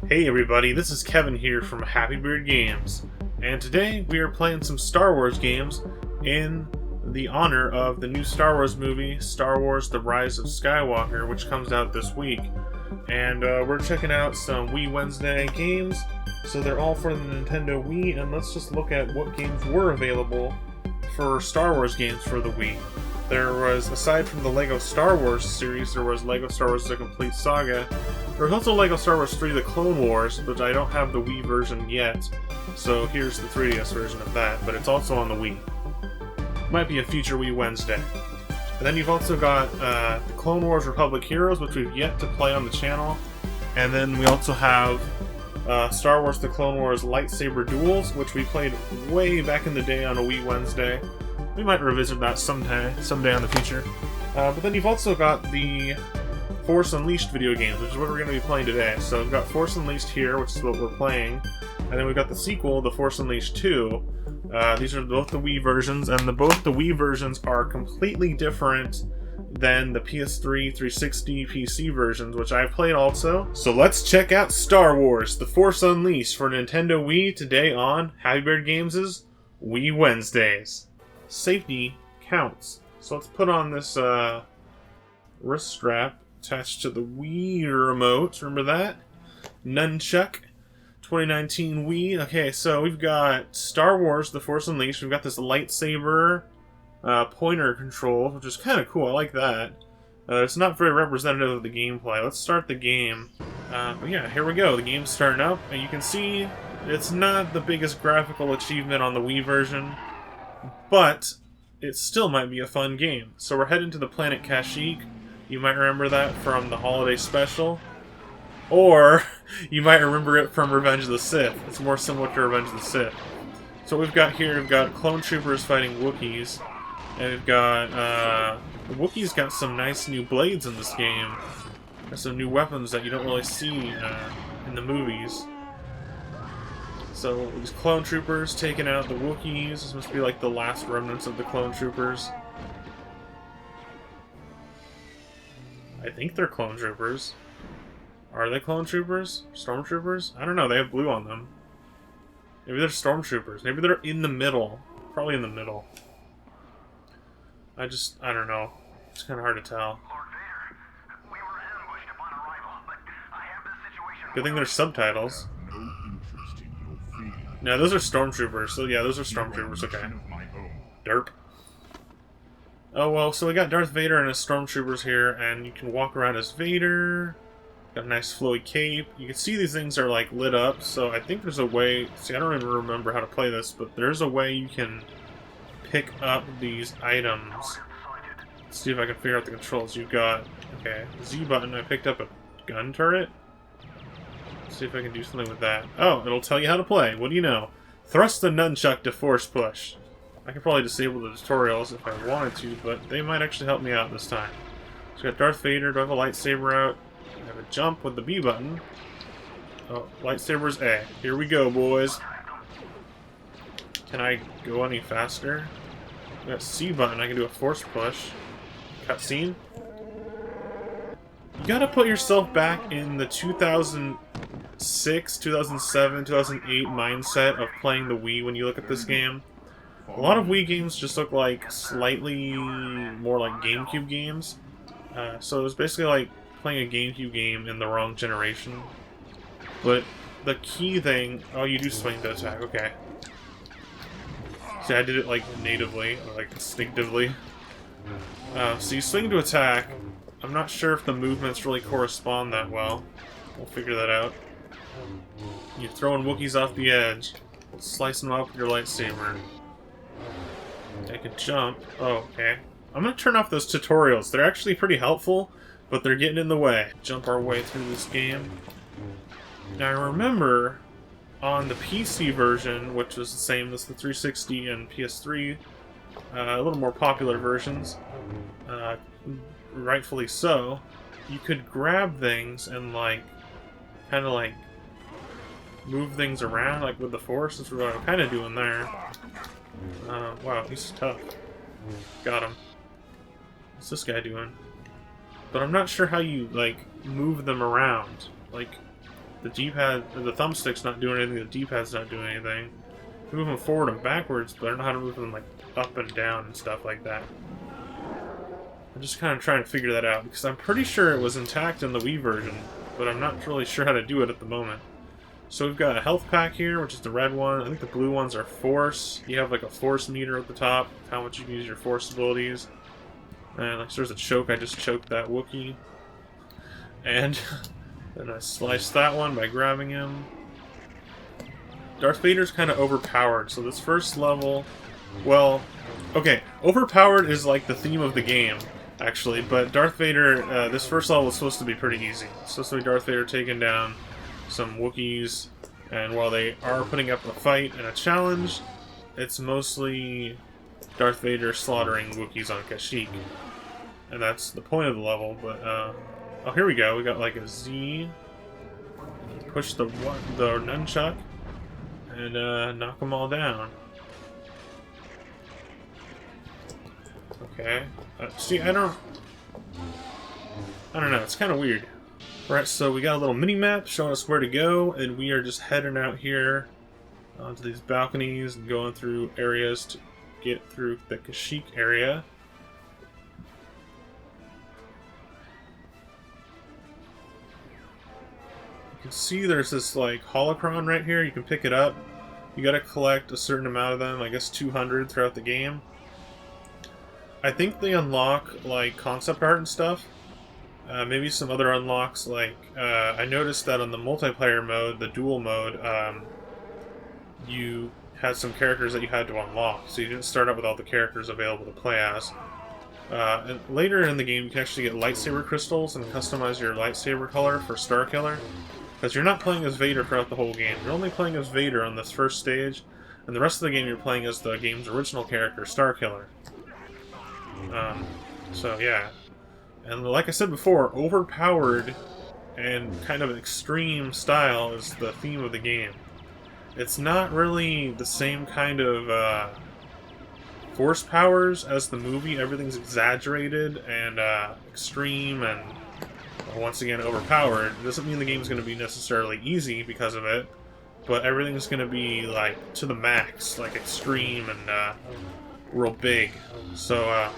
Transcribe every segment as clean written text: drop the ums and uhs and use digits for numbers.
Hey everybody, this is Kevin here from Happy Beard Games, and today we are playing some Star Wars games in the honor of the new Star Wars movie, Star Wars The Rise of Skywalker, which comes out this week. And we're checking out some Wii Wednesday games, so they're all for the Nintendo Wii, and let's just look at what games were available for Star Wars games for the Wii. There was, aside from the LEGO Star Wars series, there was LEGO Star Wars The Complete Saga. There was also LEGO Star Wars 3 The Clone Wars, but I don't have the Wii version yet, so here's the 3DS version of that, but it's also on the Wii. Might be a future Wii Wednesday. And then you've also got the Clone Wars Republic Heroes, which we've yet to play on the channel. And then we also have Star Wars The Clone Wars Lightsaber Duels, which we played way back in the day on a Wii Wednesday. We might revisit that someday in the future. But then you've also got the Force Unleashed video games, which is what we're going to be playing today. So we've got Force Unleashed here, which is what we're playing. And then we've got the sequel, The Force Unleashed 2. These are both the Wii versions, and both the Wii versions are completely different than the PS3, 360, PC versions, which I've played also. So let's check out Star Wars The Force Unleashed for Nintendo Wii today on Happy Beard Games' Wii Wednesdays. Safety counts. So let's put on this wrist strap attached to the Wii remote. Remember that? Nunchuck. 2019 Wii. Okay, so we've got Star Wars The Force Unleashed. We've got this lightsaber pointer control, which is kind of cool. I like that. It's not very representative of the gameplay. Let's start the game. But yeah, here we go. The game's starting up, and you can see it's not the biggest graphical achievement on the Wii version, but it still might be a fun game. So we're heading to the planet Kashyyyk. You might remember that from the holiday special. Or you might remember it from Revenge of the Sith. It's more similar to Revenge of the Sith. So what we've got here, we've got clone troopers fighting Wookiees. And we've got, the Wookiees got some nice new blades in this game. There's some new weapons that you don't really see in the movies. So these clone troopers taking out the Wookiees. This must be like the last remnants of the clone troopers. I think they're clone troopers. Are they clone troopers? Stormtroopers? I don't know, they have blue on them. Maybe they're stormtroopers. Maybe they're in the middle. Probably in the middle. I don't know. It's kind of hard to tell. Good thing there's subtitles. No, those are stormtroopers. So yeah, those are stormtroopers. Okay. Derp. Oh well, so we got Darth Vader and his stormtroopers here, and you can walk around as Vader. Got a nice flowy cape. You can see these things are like lit up, so I think there's a way. See, I don't even remember how to play this, but there's a way you can pick up these items. Let's see if I can figure out the controls. You've got, okay, Z button. I picked up a gun turret. Let's see if I can do something with that. Oh, it'll tell you how to play. What do you know? Thrust the nunchuck to force push. I could probably disable the tutorials if I wanted to, but they might actually help me out this time. So we got Darth Vader. Do I have a lightsaber out? I have a jump with the B button. Oh, lightsaber's A. Here we go, boys. Can I go any faster? I got C button. I can do a force push. Cutscene. You gotta put yourself back in the 2006, 2007, 2008 mindset of playing the Wii when you look at this game. A lot of Wii games just look like slightly more like GameCube games. So it was basically like playing a GameCube game in the wrong generation. But the key thing... Oh, you do swing to attack, okay. See, I did it like natively, or like instinctively. So you swing to attack. I'm not sure if the movements really correspond that well. We'll figure that out. You're throwing Wookiees off the edge. Slicing them up with your lightsaber. Take a jump. Oh, okay. I'm gonna turn off those tutorials. They're actually pretty helpful, but they're getting in the way. Jump our way through this game. Now I remember on the PC version, which was the same as the 360 and PS3, a little more popular versions, rightfully so, you could grab things and like, kind of like, move things around, like with the Force. That's what I'm kind of doing there. Wow, he's tough. Got him. What's this guy doing? But I'm not sure how you, like, move them around. Like, The D-pad, the thumbstick's not doing anything, the D-pad's not doing anything. Move them forward and backwards, but I don't know how to move them like up and down and stuff like that. I'm just kind of trying to figure that out, because I'm pretty sure it was intact in the Wii version, but I'm not really sure how to do it at the moment. So we've got a health pack here, which is the red one. I think the blue ones are force. You have like a force meter at the top, how much you can use your force abilities. And like, so there's a choke, I just choked that Wookiee. And then I sliced that one by grabbing him. Darth Vader's kind of overpowered, so this first level... Well, okay, overpowered is like the theme of the game, actually, but Darth Vader, this first level is supposed to be pretty easy. It's supposed to be Darth Vader taking down some Wookiees, and while they are putting up a fight and a challenge, it's mostly Darth Vader slaughtering Wookiees on Kashyyyk. And that's the point of the level, but, oh, here we go, we got like a Z, push the nunchuck, and knock them all down. Okay. See, I don't know, it's kind of weird. Alright, so we got a little mini-map showing us where to go, and we are just heading out here onto these balconies and going through areas to get through the Kashyyyk area. You can see there's this, like, holocron right here. You can pick it up. You gotta collect a certain amount of them, I guess 200 throughout the game. I think they unlock, like, concept art and stuff. Maybe some other unlocks, like, I noticed that on the multiplayer mode, the dual mode, you had some characters that you had to unlock, so you didn't start out with all the characters available to play as. And later in the game, you can actually get lightsaber crystals and customize your lightsaber color for Starkiller, because you're not playing as Vader throughout the whole game. You're only playing as Vader on this first stage, and the rest of the game you're playing as the game's original character, Starkiller. So yeah. And like I said before, overpowered and kind of extreme style is the theme of the game. It's not really the same kind of force powers as the movie. Everything's exaggerated and extreme and, once again, overpowered. It doesn't mean the game's going to be necessarily easy because of it, but everything's going to be, like, to the max, like, extreme and real big. So,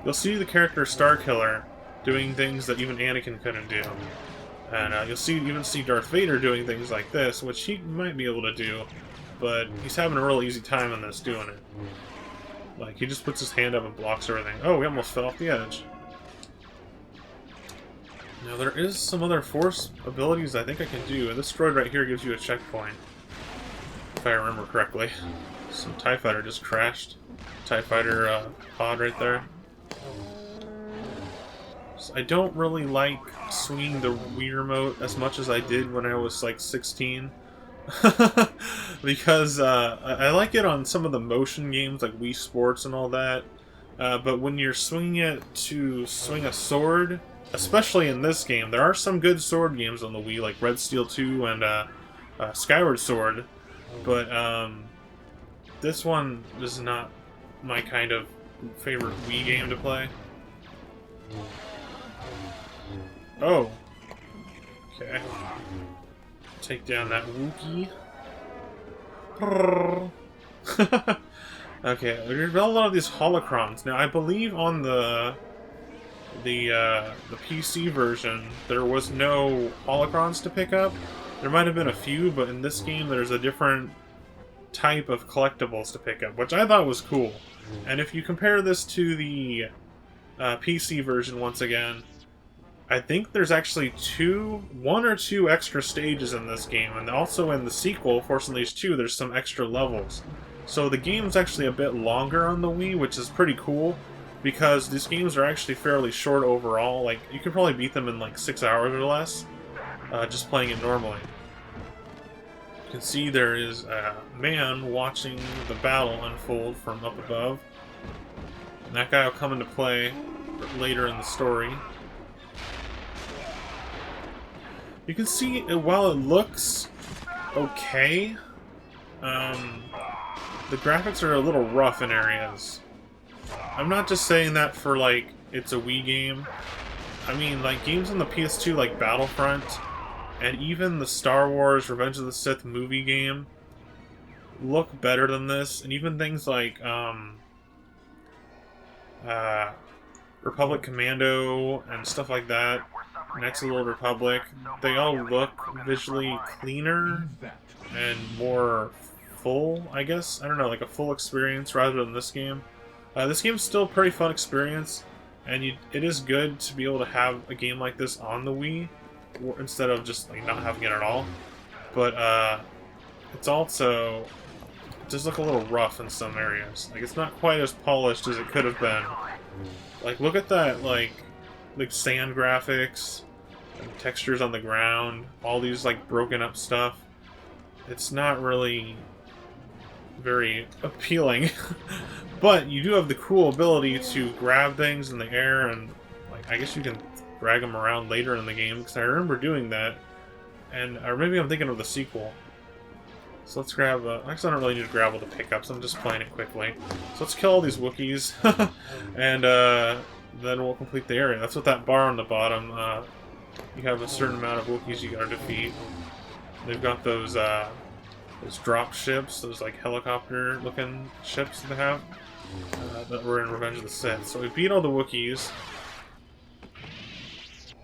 you'll see the character Starkiller doing things that even Anakin couldn't do. And you'll even see Darth Vader doing things like this, which he might be able to do, but he's having a real easy time in this doing it. Like, he just puts his hand up and blocks everything. Oh, we almost fell off the edge. Now, there is some other force abilities I think I can do, and this droid right here gives you a checkpoint, if I remember correctly. Some TIE Fighter just crashed. TIE Fighter pod right there. So I don't really like swinging the Wii remote as much as I did when I was like 16. Because I like it on some of the motion games like Wii Sports and all that. But when you're swinging it to swing a sword, especially in this game, there are some good sword games on the Wii, like Red Steel 2 and Skyward Sword. But this one is not my kind of favorite Wii game to play. Oh. Okay. Take down that Wookiee. Okay, there's a lot of these holocrons. Now, I believe on the PC version, there was no holocrons to pick up. There might have been a few, but in this game, there's a different type of collectibles to pick up, which I thought was cool. And if you compare this to the PC version, once again, I think there's actually one or two extra stages in this game, and also in the sequel, Force Unleashed 2, there's some extra levels. So the game's actually a bit longer on the Wii, which is pretty cool, because these games are actually fairly short overall. Like, you could probably beat them in like 6 hours or less, just playing it normally. You can see there is a man watching the battle unfold from up above. And that guy will come into play later in the story. You can see, while it looks okay, the graphics are a little rough in areas. I'm not just saying that for, like, it's a Wii game. I mean, like, games on the PS2 like Battlefront and even the Star Wars Revenge of the Sith movie game look better than this, and even things like Republic Commando and stuff like that, Knights of the Old Republic, they all look visually cleaner and more full, I guess. I don't know, like a full experience rather than this game. This game's still a pretty fun experience, and it is good to be able to have a game like this on the Wii instead of just like not having it at all. But it's also, it does look a little rough in some areas. Like, it's not quite as polished as it could have been. Like, look at that, like sand graphics, and textures on the ground, all these like broken up stuff. It's not really very appealing. But you do have the cool ability to grab things in the air, and like I guess you can drag them around later in the game, because I remember doing that. And or maybe I'm thinking of the sequel. So let's grab actually I don't really need to grab all the pickups, I'm just playing it quickly. So let's kill all these Wookiees, and then we'll complete the area. That's what that bar on the bottom, you have a certain amount of Wookiees you gotta defeat. They've got those drop ships, those like helicopter looking ships that they have, that were in Revenge of the Sith. So we beat all the Wookiees.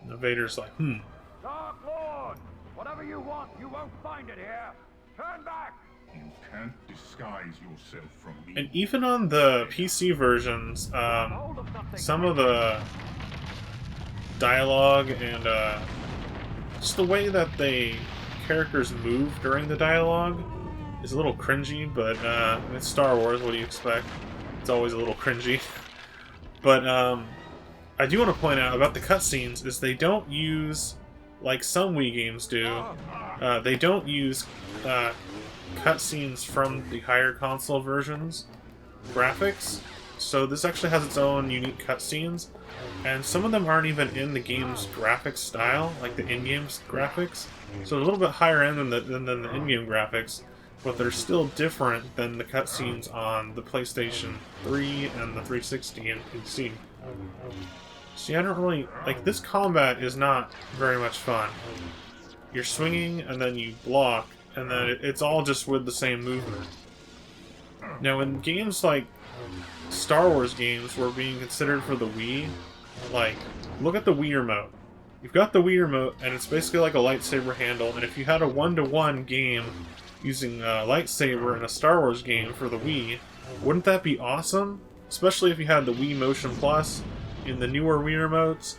And Vader's like, Dark Lord! Whatever you want, you won't find it here! Turn back! You can't disguise yourself from me. And even on the PC versions, some of the dialogue and just the way that characters move during the dialogue is a little cringy, but it's Star Wars, what do you expect? It's always a little cringy. But I do want to point out about the cutscenes is they don't use, like some Wii games do, they don't use cutscenes from the higher console versions graphics. So this actually has its own unique cutscenes, and some of them aren't even in the game's graphics style, like the in-game graphics. So a little bit higher end than the in-game graphics, but they're still different than the cutscenes on the PlayStation 3 and the 360 and PC. See, I don't really... like, this combat is not very much fun. You're swinging, and then you block, and then it's all just with the same movement. Now, in games like Star Wars games were being considered for the Wii, like, look at the Wii remote. You've got the Wii remote, and it's basically like a lightsaber handle, and if you had a one-to-one game using a lightsaber in a Star Wars game for the Wii, wouldn't that be awesome? Especially if you had the Wii Motion Plus in the newer Wii remotes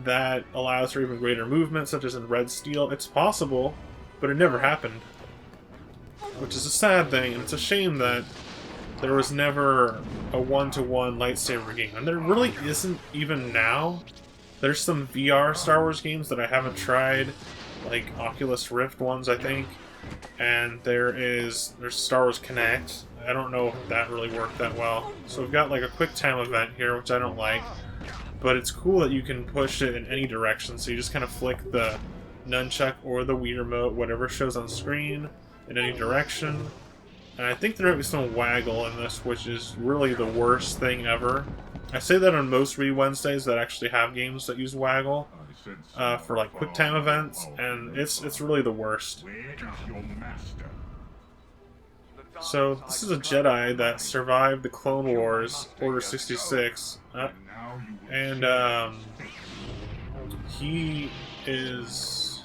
that allows for even greater movement, such as in Red Steel. It's possible, but it never happened. Which is a sad thing, and it's a shame that there was never a one-to-one lightsaber game. And there really isn't even now. There's some VR Star Wars games that I haven't tried, like Oculus Rift ones, I think. And there's Star Wars Connect. I don't know if that really worked that well. So we've got like a quick time event here, which I don't like. But it's cool that you can push it in any direction, so you just kind of flick the nunchuck or the Wii remote, whatever shows on screen, in any direction. And I think there might be some waggle in this, which is really the worst thing ever. I say that on most Wii Wednesdays that actually have games that use waggle for like quick time events, and it's really the worst. Where is your master? So this is a Jedi that survived the Clone Wars, Order 66, and he is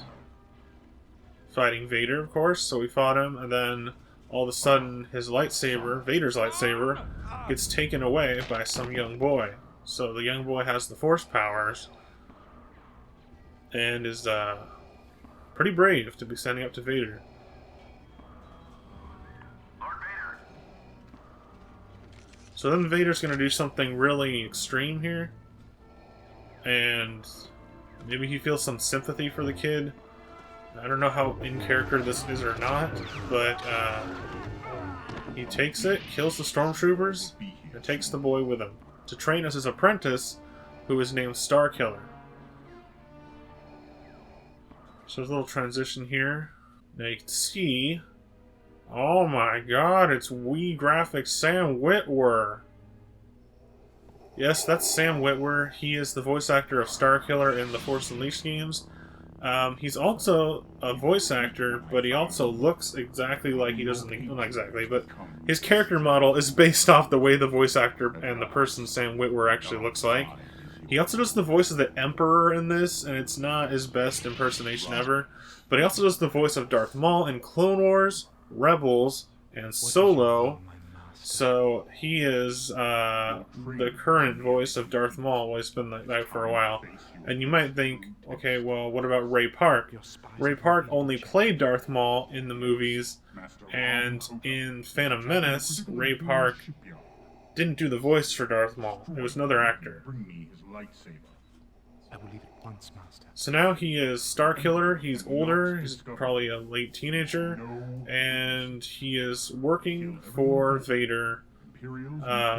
fighting Vader, of course, so we fought him, and then all of a sudden his lightsaber, Vader's lightsaber, gets taken away by some young boy. So the young boy has the Force powers, and is pretty brave to be standing up to Vader. So then Vader's going to do something really extreme here, and maybe he feels some sympathy for the kid. I don't know how in character this is or not, but he takes it, kills the stormtroopers, and takes the boy with him to train as his apprentice, who is named Starkiller. So there's a little transition here. Now you can see, oh my god, it's Wii graphics Sam Witwer. Yes, that's Sam Witwer. He is the voice actor of Starkiller in the Force Unleashed games, He's also a voice actor, but he also looks exactly like he does in the... Well, not exactly, but his character model is based off the way the voice actor and the person Sam Witwer actually looks like. He also does the voice of the Emperor in this, and it's not his best impersonation ever. But he also does the voice of Darth Maul in Clone Wars, Rebels, and Solo. So he is the current voice of Darth Maul. Well, he's been like that for a while. And you might think, okay, well, what about Ray Park? Ray Park only played Darth Maul in the movies, and in Phantom Menace, Ray Park didn't do the voice for Darth Maul. It was another actor. I will leave it once, Master. So now he is Starkiller. He's older. He's probably a late teenager. And he is working for Vader,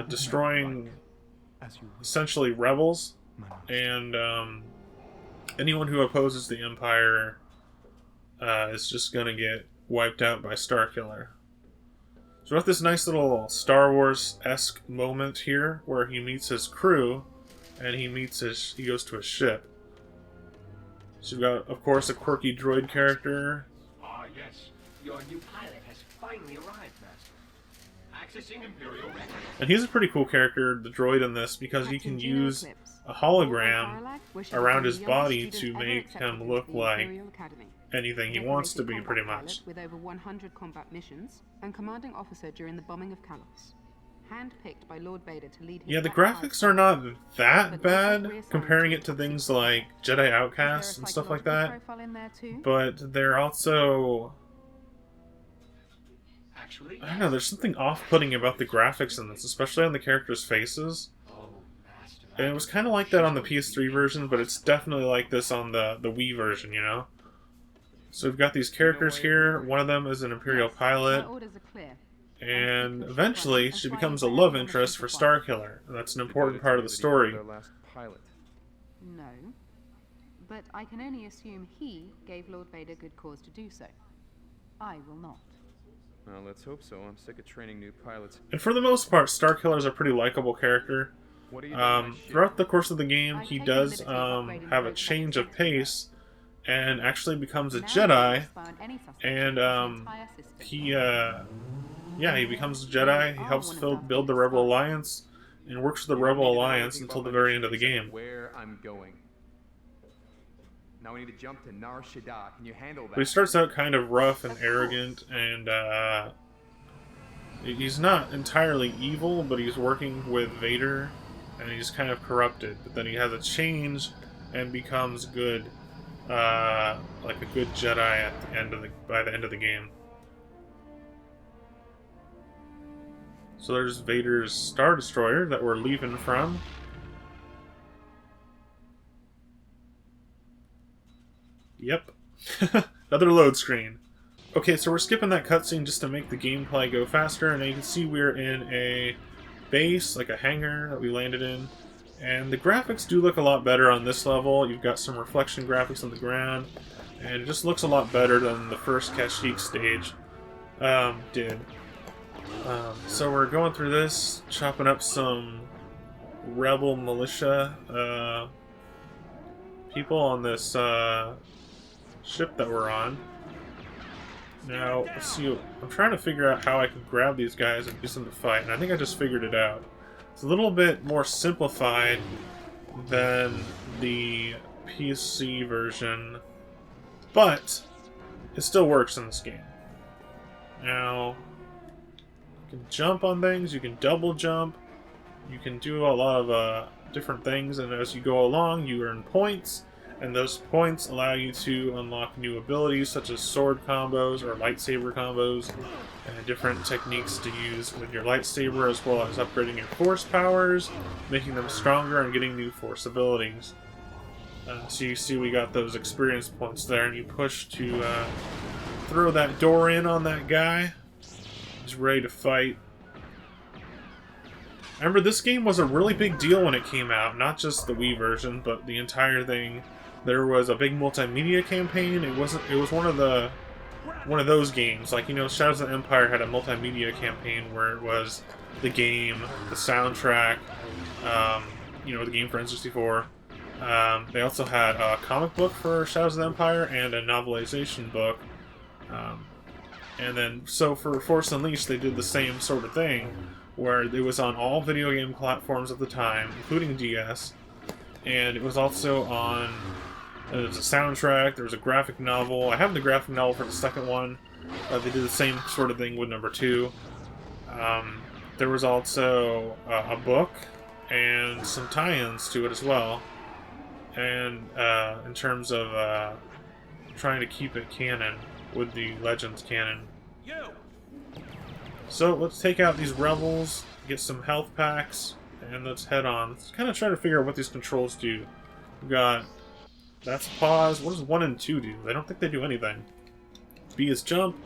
destroying essentially rebels. And anyone who opposes the Empire is just going to get wiped out by Starkiller. So we have this nice little Star Wars-esque moment here where he meets his crew, and he goes to a ship. So we've got, of course, a quirky droid character. Ah, yes. Your new pilot has finally arrived, Master. Accessing Imperial records. And he's a pretty cool character, the droid in this, because he can use a hologram around his body to make him look like anything he wants to be, pretty much. With over 100 combat missions and commanding officer during the bombing of Kalos. Handpicked by Lord Vader to lead his Yeah, the graphics are not that bad comparing it to things like Jedi Outcast and stuff like that. But they're also... I don't know, there's something off-putting about the graphics in this, especially on the characters' faces. And it was kind of like that on the PS3 version, but it's definitely like this on the Wii version, you know? So we've got these characters here. One of them is an Imperial pilot. And eventually, she becomes a love interest for Starkiller. And that's an important part of the story. No. But I can only assume he gave Lord Vader good cause to do so. I will not. Well, let's hope so. I'm sick of training new pilots. And for the most part, Starkiller is a pretty likable character. Throughout the course of the game, he does have a change of pace and actually becomes a Jedi. And he becomes a Jedi. He helps build the Rebel Alliance and works for the Rebel Alliance until the very end of the game. Where I'm going. Now we need to jump to Nar Shaddaa. Can you handle that? But he starts out kind of rough and arrogant, and he's not entirely evil, but he's working with Vader, and he's kind of corrupted. But then he has a change and becomes good, like a good Jedi by the end of the game. So there's Vader's Star Destroyer that we're leaving from. Yep. Another load screen. Okay, so we're skipping that cutscene just to make the gameplay go faster, and you can see we're in a base, like a hangar that we landed in. And the graphics do look a lot better on this level. You've got some reflection graphics on the ground, and it just looks a lot better than the first Kashyyyk stage did. So we're going through this, chopping up some rebel militia people on this ship that we're on. Now, let's see, I'm trying to figure out how I can grab these guys and use them to fight, and I think I just figured it out. It's a little bit more simplified than the PC version, but it still works in this game. Now, you can jump on things, you can double jump, you can do a lot of different things, and as you go along, you earn points, and those points allow you to unlock new abilities such as sword combos or lightsaber combos, and different techniques to use with your lightsaber, as well as upgrading your force powers, making them stronger, and getting new force abilities. So you see we got those experience points there, and you push to throw that door in on that guy. He's ready to fight. I remember this game was a really big deal when it came out, not just the Wii version, but the entire thing. There was a big multimedia campaign. It was one of those games, like, you know, Shadows of the Empire had a multimedia campaign where it was the game, the soundtrack, you know, the game for N64, They also had a comic book for Shadows of the Empire and a novelization book. And then, so for Force Unleashed, they did the same sort of thing, where it was on all video game platforms at the time, including DS, and it was also on, there was a soundtrack, there was a graphic novel. I have the graphic novel for the second one. They did the same sort of thing with number 2. There was also a book and some tie-ins to it as well. And in terms of trying to keep it canon with the Legends canon. So let's take out these rebels, get some health packs, and let's head on. Let's kind of try to figure out what these controls do. We've got, that's pause. What does 1 and 2 do? I don't think they do anything. B is jump.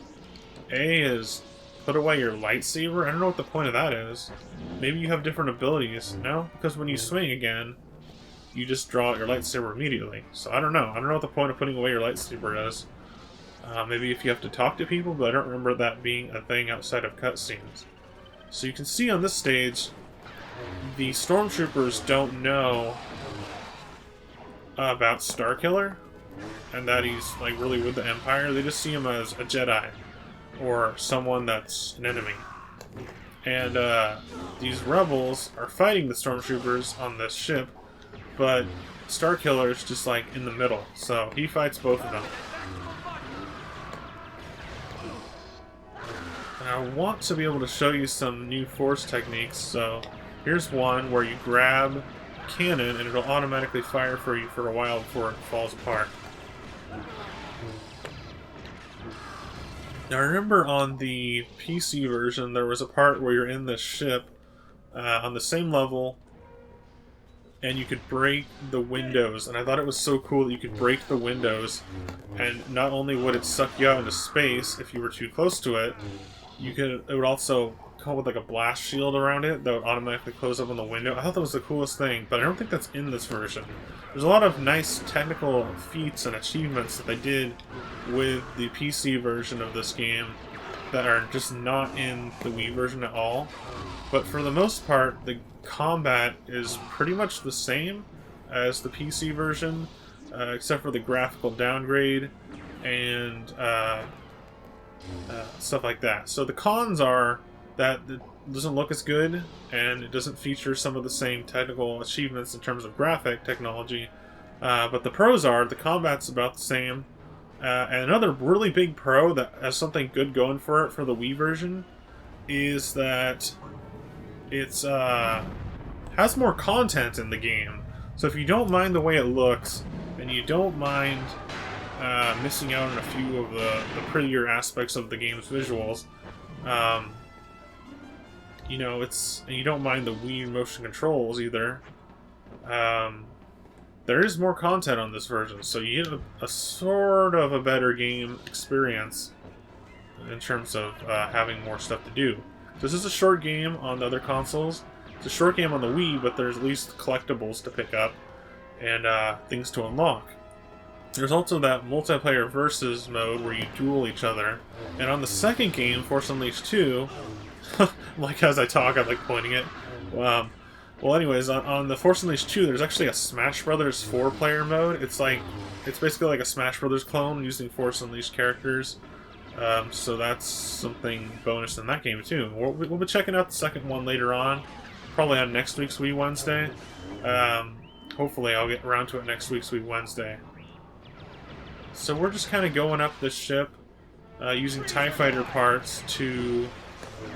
A is put away your lightsaber. I don't know what the point of that is. Maybe you have different abilities. No? Because when you swing again, you just draw out your lightsaber immediately. So I don't know. I don't know what the point of putting away your lightsaber is. Maybe if you have to talk to people, but I don't remember that being a thing outside of cutscenes. So you can see on this stage, the stormtroopers don't know about Starkiller, and that he's like really with the Empire. They just see him as a Jedi, or someone that's an enemy. And these rebels are fighting the stormtroopers on this ship, but Starkiller's just like in the middle, so he fights both of them. And I want to be able to show you some new force techniques, so here's one where you grab cannon and it'll automatically fire for you for a while before it falls apart. Now I remember on the PC version there was a part where you're in this ship on the same level and you could break the windows, and I thought it was so cool that you could break the windows, and not only would it suck you out into space if you were too close to it, it would also come with like a blast shield around it that would automatically close up on the window. I thought that was the coolest thing, but I don't think that's in this version. There's a lot of nice technical feats and achievements that they did with the PC version of this game that are just not in the Wii version at all. But for the most part, the combat is pretty much the same as the PC version, except for the graphical downgrade and stuff like that. So the cons are that it doesn't look as good, and it doesn't feature some of the same technical achievements in terms of graphic technology. But the pros are, the combat's about the same. And another really big pro that has something good going for it for the Wii version is that it's has more content in the game. So if you don't mind the way it looks, and you don't mind missing out on a few of the prettier aspects of the game's visuals, you know, and you don't mind the Wii motion controls either, there is more content on this version, so you get a sort of a better game experience in terms of having more stuff to do. This is a short game on the other consoles. It's a short game on the Wii, but there's at least collectibles to pick up and things to unlock. There's also that multiplayer versus mode where you duel each other. And on the second game, Force Unleashed 2, like as I talk, I'm like pointing it. Well, anyways, on the Force Unleashed 2, there's actually a Smash Brothers 4-player mode. It's basically like a Smash Brothers clone using Force Unleashed characters. So that's something bonus in that game too. We'll be checking out the second one later on, probably on next week's Wii Wednesday. Hopefully I'll get around to it next week's Wii Wednesday. So we're just kind of going up this ship using TIE Fighter parts to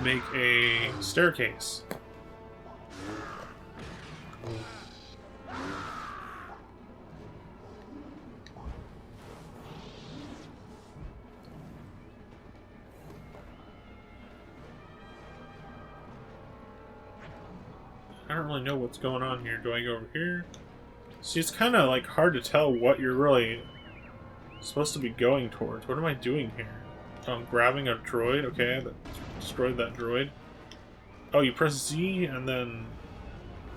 make a staircase. I don't really know what's going on here. Do I go over here? See, it's kind of like hard to tell what you're really supposed to be going towards. What am I doing here? Oh, I'm grabbing a droid. Okay, that destroyed that droid. Oh, you press Z and then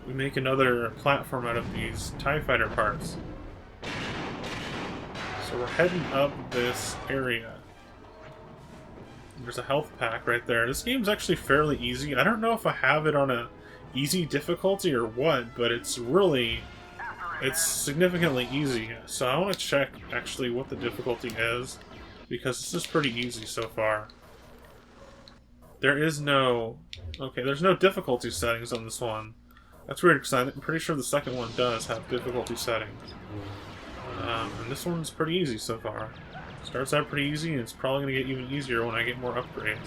we make another platform out of these TIE Fighter parts. So we're heading up this area. There's a health pack right there. This game's actually fairly easy. I don't know if I have it on a easy difficulty or what, but it's really it's significantly easy. So I want to check actually what the difficulty is, because this is pretty easy so far. There is no... Okay, there's no difficulty settings on this one. That's weird, because I'm pretty sure the second one does have difficulty settings. And this one's pretty easy so far. Starts out pretty easy, and it's probably going to get even easier when I get more upgrades.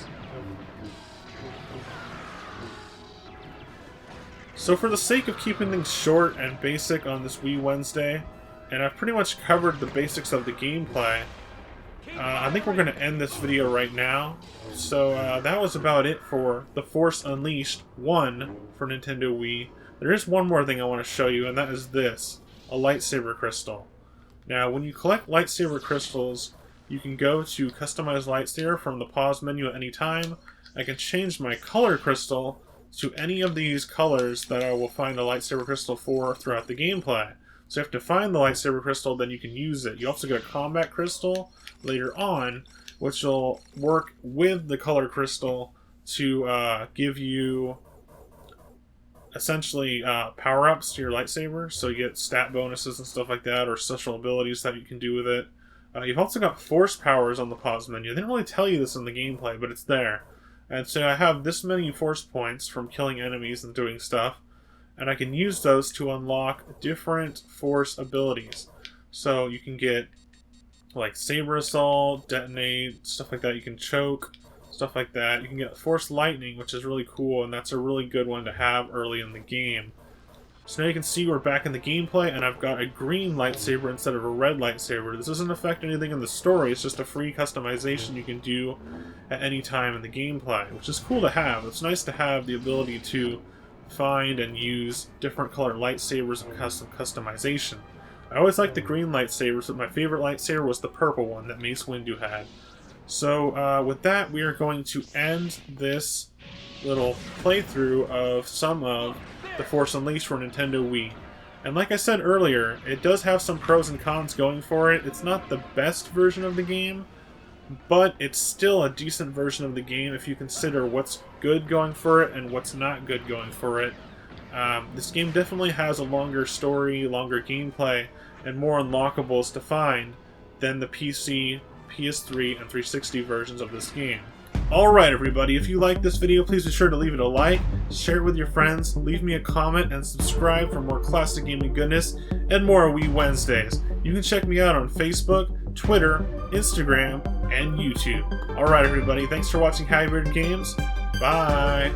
So for the sake of keeping things short and basic on this Wii Wednesday, and I've pretty much covered the basics of the gameplay, I think we're going to end this video right now. So that was about it for The Force Unleashed 1 for Nintendo Wii. There is one more thing I want to show you, and that is this, a lightsaber crystal. Now, when you collect lightsaber crystals, you can go to Customize Lightsaber from the pause menu at any time. I can change my color crystal to any of these colors that I will find the lightsaber crystal for throughout the gameplay. So you have to find the lightsaber crystal, then you can use it. You also get a combat crystal later on, which will work with the color crystal to give you essentially power-ups to your lightsaber. So you get stat bonuses and stuff like that, or special abilities that you can do with it. You've also got force powers on the pause menu. They didn't really tell you this in the gameplay, but it's there. And so I have this many force points from killing enemies and doing stuff, and I can use those to unlock different force abilities. So you can get like saber assault, detonate, stuff like that. You can choke, stuff like that. You can get force lightning, which is really cool, and that's a really good one to have early in the game. So now you can see we're back in the gameplay, and I've got a green lightsaber instead of a red lightsaber. This doesn't affect anything in the story, it's just a free customization you can do at any time in the gameplay, which is cool to have. It's nice to have the ability to find and use different colored lightsabers and customization. I always liked the green lightsabers, but my favorite lightsaber was the purple one that Mace Windu had. So with that, we are going to end this little playthrough of some of The Force Unleashed for Nintendo Wii. And like I said earlier, it does have some pros and cons going for it. It's not the best version of the game, but it's still a decent version of the game if you consider what's good going for it and what's not good going for it. This game definitely has a longer story, longer gameplay, and more unlockables to find than the PC, PS3, and 360 versions of this game. Alright everybody, if you like this video, please be sure to leave it a like, share it with your friends, leave me a comment, and subscribe for more classic gaming goodness and more Wii Wednesdays. You can check me out on Facebook, Twitter, Instagram, and YouTube. Alright everybody, thanks for watching Happy Bird Games. Bye!